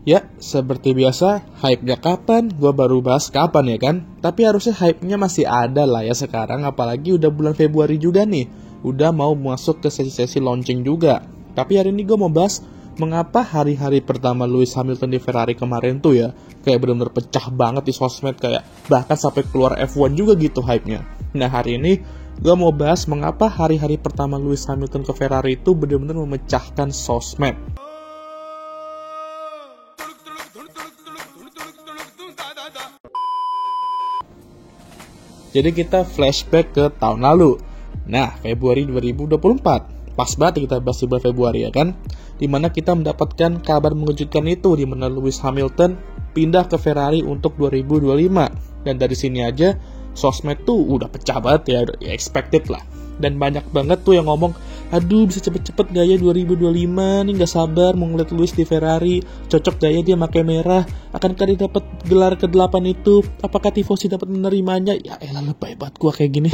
Ya, seperti biasa, hype-nya kapan, gue baru bahas kapan ya kan? Tapi harusnya hype-nya masih ada lah ya sekarang, apalagi udah bulan Februari juga nih. Udah mau masuk ke sesi-sesi launching juga. Tapi hari ini gue mau bahas mengapa hari-hari pertama Lewis Hamilton di Ferrari kemarin tuh ya kayak benar-benar pecah banget di sosmed, kayak bahkan sampai keluar F1 juga gitu hype-nya. Nah hari ini gue mau bahas mengapa hari-hari pertama Lewis Hamilton ke Ferrari itu benar-benar memecahkan sosmed. Jadi kita flashback ke tahun lalu. Nah, Februari 2024. Pas banget kita bahas di bulan Februari ya kan? Dimana kita mendapatkan kabar mengejutkan itu, dimana Lewis Hamilton pindah ke Ferrari untuk 2025. Dan dari sini aja, sosmed tuh udah pecah banget ya, expected lah. Dan banyak banget tuh yang ngomong, aduh bisa cepet-cepet gak ya 2025 nih, gak sabar mau ngeliat Lewis di Ferrari, cocok gak ya dia pakai merah, akankah dia dapat gelar ke-8 itu, apakah tifosi dapat menerimanya. Ya elah, lebay banget gua kayak gini.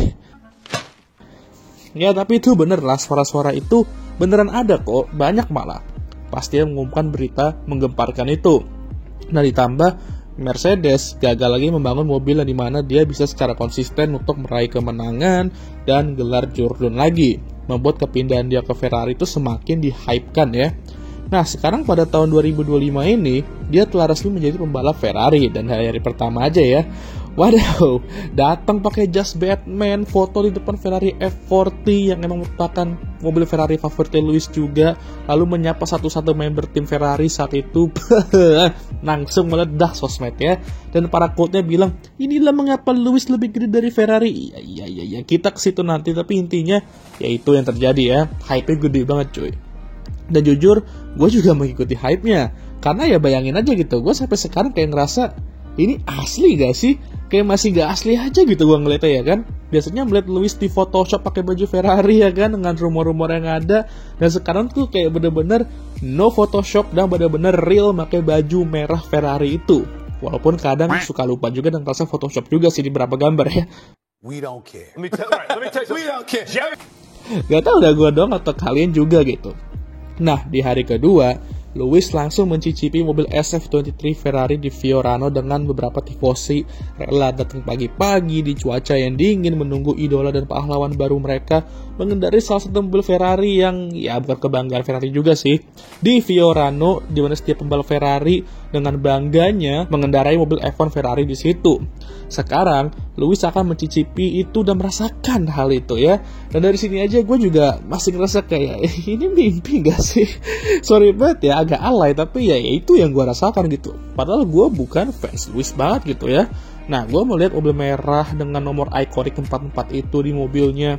Ya tapi itu bener lah, suara-suara itu beneran ada kok, banyak malah. Pasti yang mengumumkan berita menggemparkan itu. Nah ditambah Mercedes gagal lagi membangun mobil yang dimana dia bisa secara konsisten untuk meraih kemenangan dan gelar Jordan lagi, membuat kepindahan dia ke Ferrari itu semakin di-hype-kan ya. Nah sekarang pada tahun 2025 ini dia telah resmi menjadi pembalap Ferrari, dan hari pertama aja ya, waduh, datang pakai jas Batman, foto di depan Ferrari F40 yang emang merupakan mobil Ferrari favorit Lewis juga, lalu menyapa satu-satu member tim Ferrari saat itu. Langsung meledak sosmed ya, dan para quote-nya bilang, inilah mengapa Lewis lebih gede dari Ferrari. Iya, kita ke situ nanti, tapi intinya ya itu yang terjadi ya, hype-nya gede banget cuy. Dan jujur, gue juga mengikuti hype-nya, karena ya bayangin aja gitu, gue sampai sekarang kayak ngerasa, ini asli gak sih? Kayak masih gak asli aja gitu gue ngeliatnya ya kan. Biasanya melihat Lewis di Photoshop pakai baju Ferrari ya kan, dengan rumor-rumor yang ada. Dan sekarang tuh kayak bener-bener no Photoshop dan bener-bener real pakai baju merah Ferrari itu. Walaupun kadang suka lupa juga dan rasa Photoshop juga sih di beberapa gambar ya. We don't care. Let me tell you, we don't care. Gak tau udah gue doang atau kalian juga gitu. Nah di hari kedua, Lewis langsung mencicipi mobil SF23 Ferrari di Fiorano dengan beberapa tifosi rela datang pagi-pagi di cuaca yang dingin menunggu idola dan pahlawan baru mereka mengendarai salah satu mobil Ferrari yang ya bukan kebanggaan Ferrari juga sih, di Fiorano, di mana setiap pembalap Ferrari dengan bangganya mengendarai mobil F1 Ferrari di situ. Sekarang Lewis akan mencicipi itu dan merasakan hal itu ya. Dan dari sini aja gue juga masih ngerasa kayak ini mimpi gak sih? Sorry banget ya, agak alay, tapi ya itu yang gue rasakan gitu. Padahal gue bukan fans Lewis banget gitu ya. Nah gue melihat mobil merah dengan nomor ikonik 44 itu di mobilnya.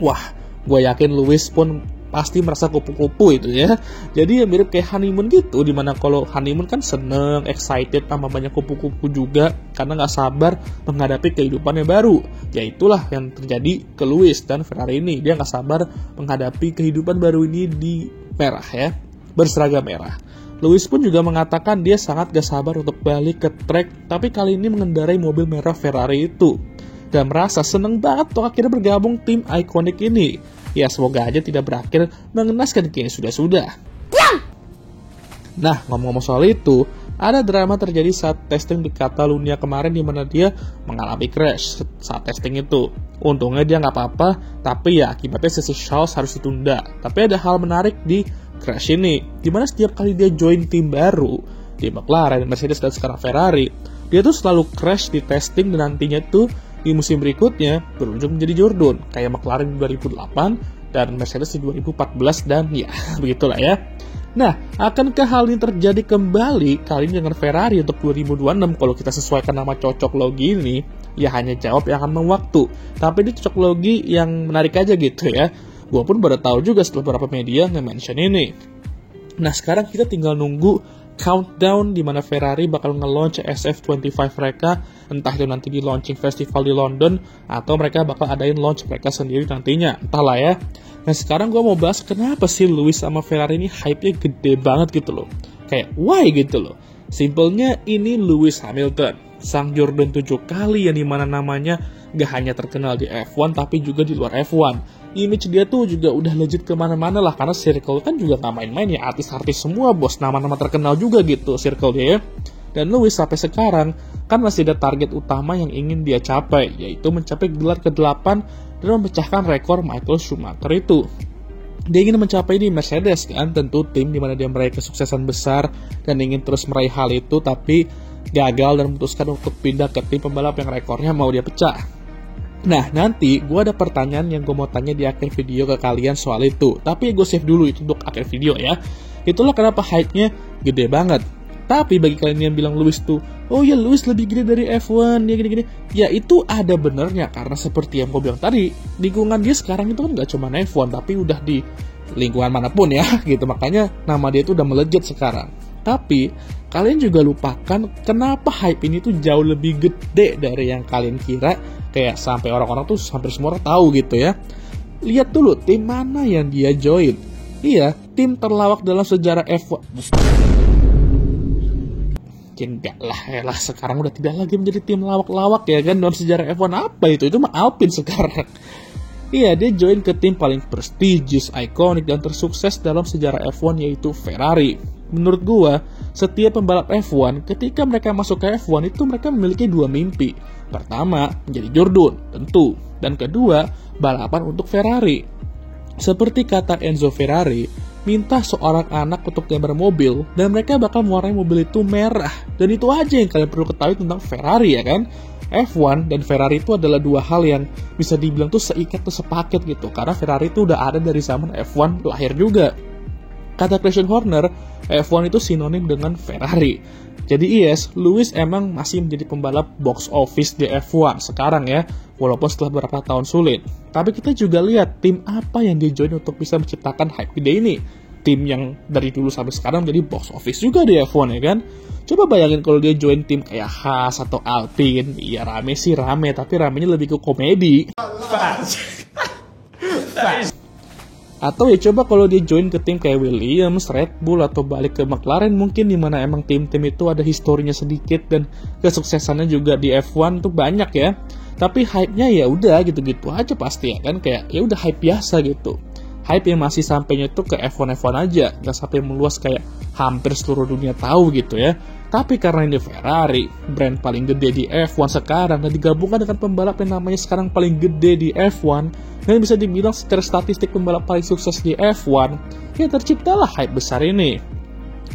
Wah, gue yakin Lewis pun pasti merasa kupu-kupu itu ya. Jadi ya mirip kayak honeymoon gitu, dimana kalau honeymoon kan seneng, excited, tambah banyak kupu-kupu juga karena gak sabar menghadapi kehidupannya baru. Ya itulah yang terjadi ke Lewis dan Ferrari ini. Dia gak sabar menghadapi kehidupan baru ini di merah ya, berseragam merah. Lewis pun juga mengatakan dia sangat gak sabar untuk balik ke track, tapi kali ini mengendarai mobil merah Ferrari itu. Dan merasa seneng banget tuh akhirnya bergabung tim ikonik ini. Ya semoga aja tidak berakhir mengenaskan kayak sudah-sudah. Nah ngomong-ngomong soal itu, ada drama terjadi saat testing di Catalunya kemarin, di mana dia mengalami crash saat testing itu. Untungnya dia nggak apa-apa, tapi ya akibatnya sesi Charles harus ditunda. Tapi ada hal menarik di crash ini, dimana setiap kali dia join tim baru di McLaren, Mercedes dan sekarang Ferrari, dia tuh selalu crash di testing dan nantinya tuh di musim berikutnya berujung menjadi Jordan, kayak McLaren di 2008 dan Mercedes di 2014 dan ya begitulah ya. Nah, akankah hal ini terjadi kembali kali ini dengan Ferrari untuk 2026 kalau kita sesuaikan nama cocok logi ini? Ya hanya jawab yang akan mewaktu. Tapi ini cocok logi yang menarik aja gitu ya. Gua pun baru tahu juga setelah beberapa media nge-mention ini. Nah, sekarang kita tinggal nunggu countdown di mana Ferrari bakal nge-launch SF25 mereka, entah itu nanti di launching festival di London atau mereka bakal adain launch mereka sendiri nantinya, entahlah ya. Nah sekarang gue mau bahas kenapa sih Lewis sama Ferrari ini hype-nya gede banget gitu loh. Kayak why gitu loh. Simpelnya ini Lewis Hamilton, sang Jordan 7 kali yang dimana namanya gak hanya terkenal di F1 tapi juga di luar F1. Image dia tuh juga udah legit kemana-mana lah, karena circle kan juga gak main-main ya, artis-artis semua bos, nama-nama terkenal juga gitu circle dia ya. Dan Lewis sampai sekarang kan masih ada target utama yang ingin dia capai, yaitu mencapai gelar ke-8 dan memecahkan rekor Michael Schumacher itu. Dia ingin mencapai di Mercedes kan, tentu tim dimana dia meraih kesuksesan besar dan ingin terus meraih hal itu, tapi gagal dan memutuskan untuk pindah ke tim pembalap yang rekornya mau dia pecah. Nah nanti gue ada pertanyaan yang gue mau tanya di akhir video ke kalian soal itu, tapi gue save dulu itu untuk akhir video ya. Itulah kenapa hype-nya gede banget. Tapi bagi kalian yang bilang Lewis tuh, oh ya Lewis lebih gede dari F1, dia gini-gini, ya itu ada benernya, karena seperti yang gue bilang tadi, lingkungan dia sekarang itu kan gak cuma F1, tapi udah di lingkungan manapun ya, gitu. Makanya nama dia tuh udah melejit sekarang. Tapi kalian juga lupakan kenapa hype ini tuh jauh lebih gede dari yang kalian kira, kayak sampai orang-orang tuh hampir semua orang tahu gitu ya. Lihat dulu tim mana yang dia join. Iya, tim terlawak dalam sejarah F1. Enggak lah, sekarang udah tidak lagi menjadi tim lawak-lawak ya kan dalam sejarah F1. Apa itu mah Alpine sekarang. Iya, dia join ke tim paling prestigious, ikonik dan tersukses dalam sejarah F1 yaitu Ferrari. Menurut gua, setiap pembalap F1 ketika mereka masuk ke F1 itu mereka memiliki dua mimpi. Pertama, menjadi Jordan, tentu. Dan kedua, balapan untuk Ferrari. Seperti kata Enzo Ferrari, minta seorang anak untuk gambar mobil, dan mereka bakal mewarnai mobil itu merah. Dan itu aja yang kalian perlu ketahui tentang Ferrari ya kan. F1 dan Ferrari itu adalah dua hal yang bisa dibilang tuh seikat tuh sepaket gitu. Karena Ferrari itu udah ada dari zaman F1 lahir juga. Kata Christian Horner, F1 itu sinonim dengan Ferrari. Jadi yes, Lewis emang masih menjadi pembalap box office di F1 sekarang ya, walaupun setelah beberapa tahun sulit. Tapi kita juga lihat tim apa yang dia join untuk bisa menciptakan hype gede ini. Tim yang dari dulu sampai sekarang menjadi box office juga di F1 ya kan. Coba bayangin kalau dia join tim kayak Haas atau Alpine, ya rame sih rame, tapi ramenya lebih ke komedi. Atau ya coba kalau dia join ke tim kayak Williams, Red Bull, atau balik ke McLaren mungkin, dimana emang tim-tim itu ada historinya sedikit dan kesuksesannya juga di F1 tuh banyak ya. Tapi hype-nya ya udah gitu-gitu aja pasti ya kan, kayak ya udah hype biasa gitu. Hype yang masih sampainya itu ke F1 aja, nggak sampai meluas kayak hampir seluruh dunia tahu gitu ya. Tapi karena ini Ferrari, brand paling gede di F1 sekarang, dan digabungkan dengan pembalap yang namanya sekarang paling gede di F1, dan bisa dibilang secara statistik pembalap paling sukses di F1, ya terciptalah hype besar ini.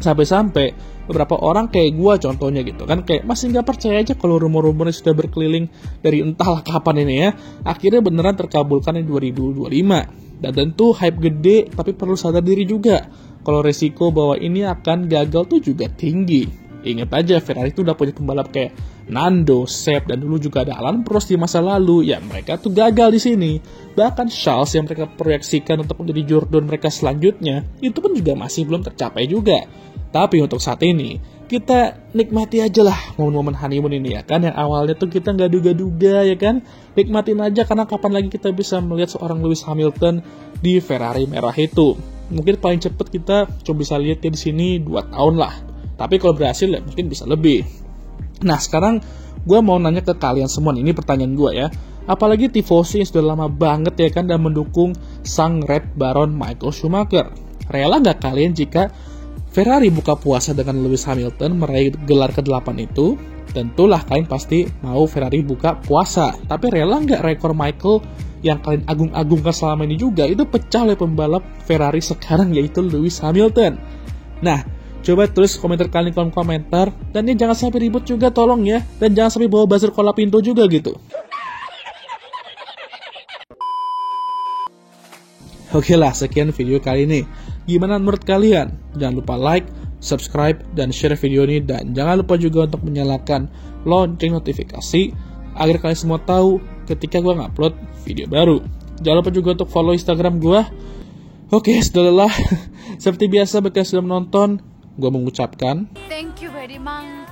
Sampai-sampai beberapa orang kayak gue contohnya gitu kan, kayak masih nggak percaya aja kalau rumor-rumornya sudah berkeliling dari entahlah kapan ini ya, akhirnya beneran terkabulkan di 2025. Dan tentu hype gede, tapi perlu sadar diri juga kalau resiko bahwa ini akan gagal tuh juga tinggi. Ingat aja, Ferrari itu udah punya pembalap kayak Nando, Seb, dan dulu juga ada Alan Prost di masa lalu. Ya mereka tuh gagal di sini. Bahkan Charles yang mereka proyeksikan untuk menjadi Jordan mereka selanjutnya, itu pun juga masih belum tercapai juga. Tapi untuk saat ini, kita nikmati aja lah momen-momen honeymoon ini ya kan. Yang awalnya tuh kita nggak duga-duga ya kan. Nikmatin aja, karena kapan lagi kita bisa melihat seorang Lewis Hamilton di Ferrari merah itu. Mungkin paling cepet kita cuma bisa lihat di sini 2 tahun lah. Tapi kalau berhasil ya mungkin bisa lebih. Nah sekarang gue mau nanya ke kalian semua, ini pertanyaan gue ya. Apalagi tifosi yang sudah lama banget ya kan dan mendukung sang Red Baron Michael Schumacher. Rela gak kalian jika Ferrari buka puasa dengan Lewis Hamilton meraih gelar ke-8 itu? Tentulah kalian pasti mau Ferrari buka puasa. Tapi rela gak rekor Michael yang kalian agung-agungkan selama ini juga itu pecah oleh pembalap Ferrari sekarang yaitu Lewis Hamilton? Nah, coba tulis komentar kalian di kolom komentar. Dan ini jangan sampai ribut juga tolong ya. Dan jangan sampai bawa buzzer kola pintu juga gitu. Oke lah, sekian video kali ini. Gimana menurut kalian? Jangan lupa like, subscribe, dan share video ini. Dan jangan lupa juga untuk menyalakan lonceng notifikasi agar kalian semua tahu ketika gue ngupload video baru. Jangan lupa juga untuk follow Instagram gue. Oke, sudah lelah. Seperti biasa bagi yang sudah menonton, gue mengucapkan thank you very much.